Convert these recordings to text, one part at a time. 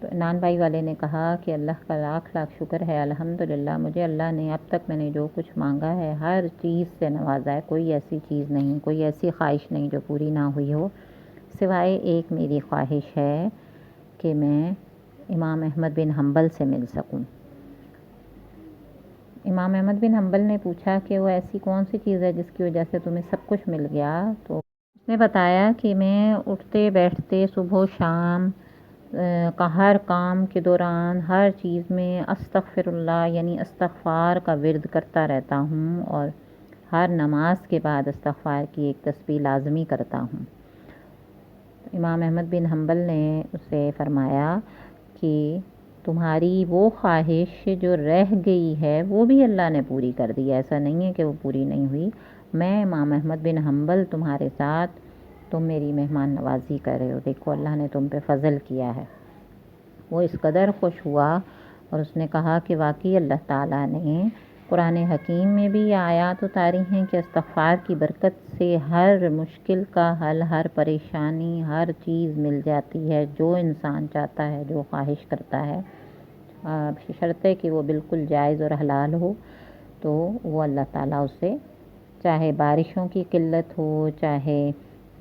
تو انان بھائی والے نے کہا کہ اللہ کا لاکھ لاکھ شکر ہے، الحمدللہ مجھے اللہ نے اب تک میں نے جو کچھ مانگا ہے ہر چیز سے نوازا ہے، کوئی ایسی چیز نہیں، کوئی ایسی خواہش نہیں جو پوری نہ ہوئی ہو، سوائے ایک میری خواہش ہے کہ میں امام احمد بن حنبل سے مل سکوں۔ امام احمد بن حنبل نے پوچھا کہ وہ ایسی کون سی چیز ہے جس کی وجہ سے تمہیں سب کچھ مل گیا؟ تو اس نے بتایا کہ میں اٹھتے بیٹھتے صبح و شام کا ہر کام کے دوران ہر چیز میں استغفر اللہ یعنی استغفار کا ورد کرتا رہتا ہوں، اور ہر نماز کے بعد استغفار کی ایک تسبیح لازمی کرتا ہوں۔ امام احمد بن حنبل نے اسے فرمایا کہ تمہاری وہ خواہش جو رہ گئی ہے وہ بھی اللہ نے پوری کر دی، ایسا نہیں ہے کہ وہ پوری نہیں ہوئی۔ میں امام احمد بن حنبل تمہارے ساتھ، تم میری مہمان نوازی کر رہے ہو، دیکھو اللہ نے تم پہ فضل کیا ہے۔ وہ اس قدر خوش ہوا اور اس نے کہا کہ واقعی اللہ تعالیٰ نے قرآن حکیم میں بھی یہ آیات اتاری ہیں کہ استغفار کی برکت سے ہر مشکل کا حل، ہر پریشانی، ہر چیز مل جاتی ہے، جو انسان چاہتا ہے، جو خواہش کرتا ہے، شرط ہے کہ وہ بالکل جائز اور حلال ہو، تو وہ اللہ تعالیٰ اسے، چاہے بارشوں کی قلت ہو، چاہے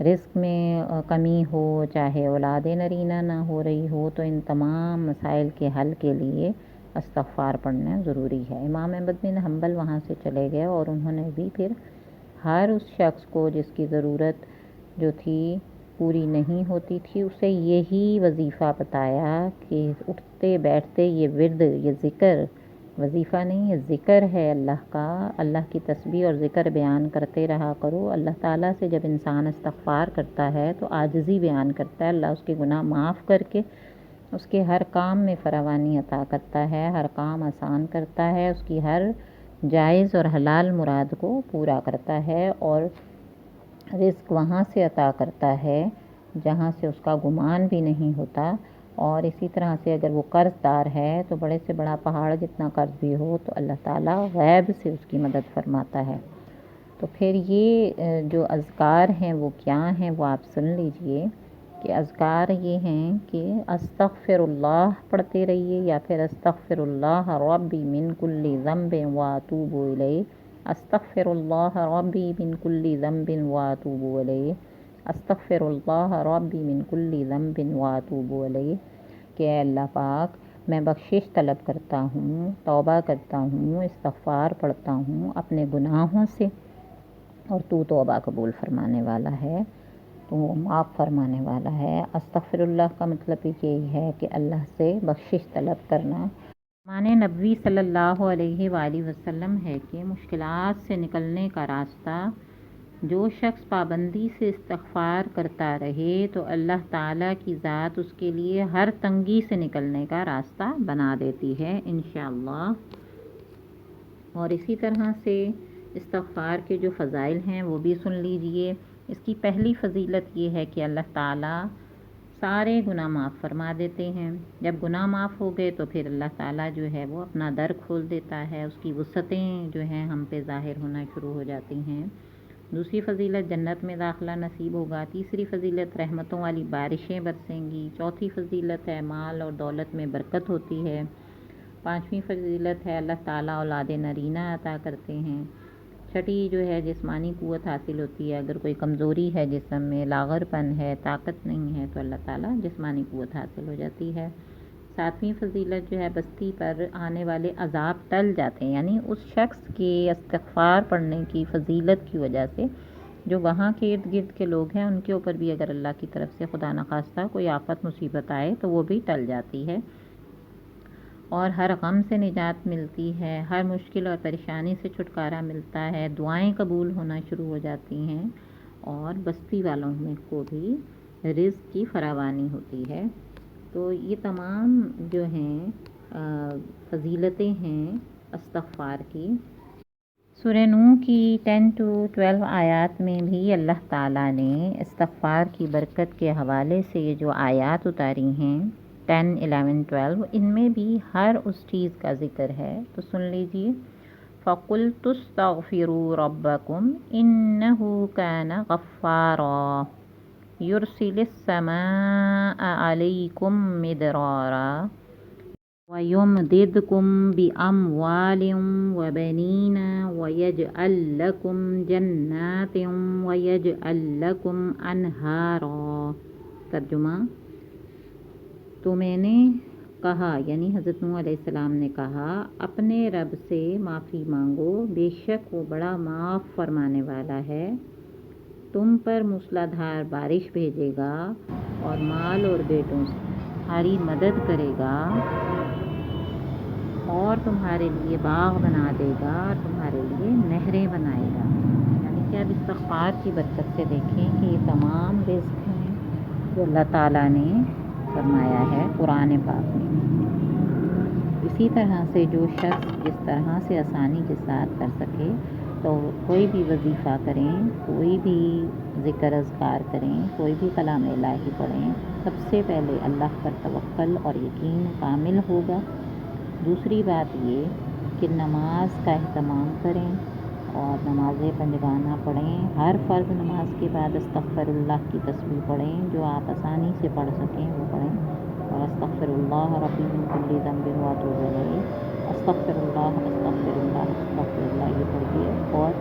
رزق میں کمی ہو، چاہے اولاد نرینہ نہ ہو رہی ہو، تو ان تمام مسائل کے حل کے لیے استغفار پڑھنا ضروری ہے۔ امام احمد بن حنبل وہاں سے چلے گئے اور انہوں نے بھی پھر ہر اس شخص کو جس کی ضرورت جو تھی پوری نہیں ہوتی تھی اسے یہی وظیفہ بتایا کہ اٹھتے بیٹھتے یہ ورد، یہ ذکر، وظیفہ نہیں، یہ ذکر ہے اللہ کا، اللہ کی تسبیح اور ذکر بیان کرتے رہا کرو۔ اللہ تعالیٰ سے جب انسان استغفار کرتا ہے تو عاجزی بیان کرتا ہے، اللہ اس کے گناہ معاف کر کے اس کے ہر کام میں فراوانی عطا کرتا ہے، ہر کام آسان کرتا ہے، اس کی ہر جائز اور حلال مراد کو پورا کرتا ہے، اور رزق وہاں سے عطا کرتا ہے جہاں سے اس کا گمان بھی نہیں ہوتا۔ اور اسی طرح سے اگر وہ قرض دار ہے تو بڑے سے بڑا پہاڑ جتنا قرض بھی ہو تو اللہ تعالیٰ غیب سے اس کی مدد فرماتا ہے۔ تو پھر یہ جو اذکار ہیں وہ کیا ہیں وہ آپ سن لیجئے کہ اذکار یہ ہیں کہ استغفر اللہ پڑھتے رہیے، یا پھر استغفر اللہ ربی من کل ذنب واتوب الیہ، استغفر اللہ ربی من کل ذنب واتوب الیہ، استغفر اللہ ربی من کل ذنب واتوب الیہ، کہ اے اللہ پاک میں بخشش طلب کرتا ہوں، توبہ کرتا ہوں، استغفار پڑھتا ہوں اپنے گناہوں سے، اور تو توبہ قبول فرمانے والا ہے، تو وہ معاف فرمانے والا ہے۔ استغفر اللہ کا مطلب یہی ہے کہ اللہ سے بخشش طلب کرنا۔ فرمان نبوی صلی اللہ علیہ وآلہ وسلم ہے کہ مشکلات سے نکلنے کا راستہ جو شخص پابندی سے استغفار کرتا رہے تو اللہ تعالیٰ کی ذات اس کے لیے ہر تنگی سے نکلنے کا راستہ بنا دیتی ہے انشاءاللہ۔ اور اسی طرح سے استغفار کے جو فضائل ہیں وہ بھی سن لیجئے۔ اس کی پہلی فضیلت یہ ہے کہ اللہ تعالیٰ سارے گناہ معاف فرما دیتے ہیں۔ جب گناہ معاف ہو گئے تو پھر اللہ تعالیٰ جو ہے وہ اپنا در کھول دیتا ہے، اس کی وسعتیں جو ہیں ہم پہ ظاہر ہونا شروع ہو جاتی ہیں۔ دوسری فضیلت جنت میں داخلہ نصیب ہوگا۔ تیسری فضیلت رحمتوں والی بارشیں برسیں گی۔ چوتھی فضیلت ہے مال اور دولت میں برکت ہوتی ہے۔ پانچویں فضیلت ہے اللہ تعالیٰ اولاد نرینہ عطا کرتے ہیں۔ چھٹی جو ہے جسمانی قوت حاصل ہوتی ہے، اگر کوئی کمزوری ہے جسم میں، لاغر پن ہے، طاقت نہیں ہے تو اللہ تعالیٰ جسمانی قوت حاصل ہو جاتی ہے۔ ساتویں فضیلت جو ہے بستی پر آنے والے عذاب ٹل جاتے ہیں، یعنی اس شخص کے استغفار پڑھنے کی فضیلت کی وجہ سے جو وہاں کے ارد گرد کے لوگ ہیں ان کے اوپر بھی اگر اللہ کی طرف سے خدا نخواستہ کوئی آفت مصیبت آئے تو وہ بھی ٹل جاتی ہے، اور ہر غم سے نجات ملتی ہے، ہر مشکل اور پریشانی سے چھٹکارا ملتا ہے، دعائیں قبول ہونا شروع ہو جاتی ہیں، اور بستی والوں میں کو بھی رزق کی فراوانی ہوتی ہے۔ تو یہ تمام جو ہیں فضیلتیں ہیں استغفار کی۔ سورہ نوح کی 10 to 12 آیات میں بھی اللہ تعالیٰ نے استغفار کی برکت کے حوالے سے یہ جو آیات اتاری ہیں 10، 11، 12، ان میں بھی ہر اس چیز کا ذکر ہے، تو سن لیجئے۔ فَقُلْتُ اسْتَغْفِرُوا رَبَّكُمْ إِنَّهُ كَانَ غَفَّارًا، يرسل السماء عليكم مدرارا ويمددكم بأموال وبنين ويجعل لكم جنات ويجعل لكم أنهارا۔ ترجمہ، تو میں نے کہا، یعنی حضرت نوح علیہ السلام نے کہا، اپنے رب سے معافی مانگو، بے شک وہ بڑا معاف فرمانے والا ہے، تم پر موسلادھار بارش بھیجے گا اور مال اور بیٹوں سے تمہاری مدد کرے گا اور تمہارے لیے باغ بنا دے گا اور تمہارے لیے نہریں بنائے گا۔ یعنی کہ اب استغفار کی برکت سے دیکھیں کہ یہ تمام رزق ہیں جو اللہ تعالیٰ نے فرمایا ہے قرآن پاک میں۔ اسی طرح سے جو شخص جس طرح سے آسانی کے ساتھ کر سکے تو کوئی بھی وظیفہ کریں، کوئی بھی ذکر اذکار کریں، کوئی بھی کلام الہی پڑھیں، سب سے پہلے اللہ پر توکل اور یقین کامل ہوگا۔ دوسری بات یہ کہ نماز کا اہتمام کریں اور نماز پنجگانہ پڑھیں، ہر فرض نماز کے بعد استغفر اللہ کی تسبیح پڑھیں، جو آپ آسانی سے پڑھ سکیں وہ پڑھیں، اور استغفر اللہ ربی من کل ذنب واتوب الیہ، استغفر اللہ استغفر اللہ استغفر اللہ یہ پڑھیے، اور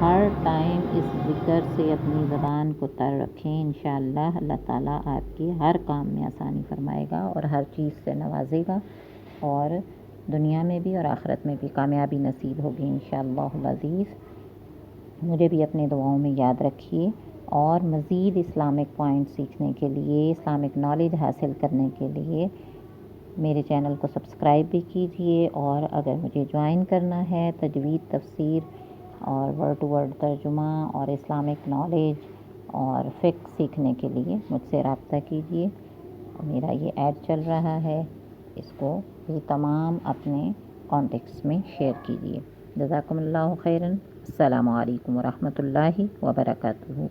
ہر ٹائم اس ذکر سے اپنی زبان کو تر رکھیں۔ انشاءاللہ اللہ تعالیٰ آپ کی ہر کام میں آسانی فرمائے گا اور ہر چیز سے نوازے گا، اور دنیا میں بھی اور آخرت میں بھی کامیابی نصیب ہوگی انشاءاللہ العزیز۔ مجھے بھی اپنے دعاؤں میں یاد رکھیے، اور مزید اسلامک پوائنٹ سیکھنے کے لیے، اسلامک نالج حاصل کرنے کے لیے میرے چینل کو سبسکرائب بھی کیجیے، اور اگر مجھے جوائن کرنا ہے تجوید، تفسیر اور ورڈ ٹو ورڈ ترجمہ اور اسلامک نالج اور فقہ سیکھنے کے لیے مجھ سے رابطہ کیجیے۔ میرا یہ ایڈ چل رہا ہے، اس کو بھی تمام اپنے کانٹیکٹس میں شیئر کیجیے۔ جزاکم اللہ خیراً۔ السلام علیکم ورحمۃ اللہ وبرکاتہ۔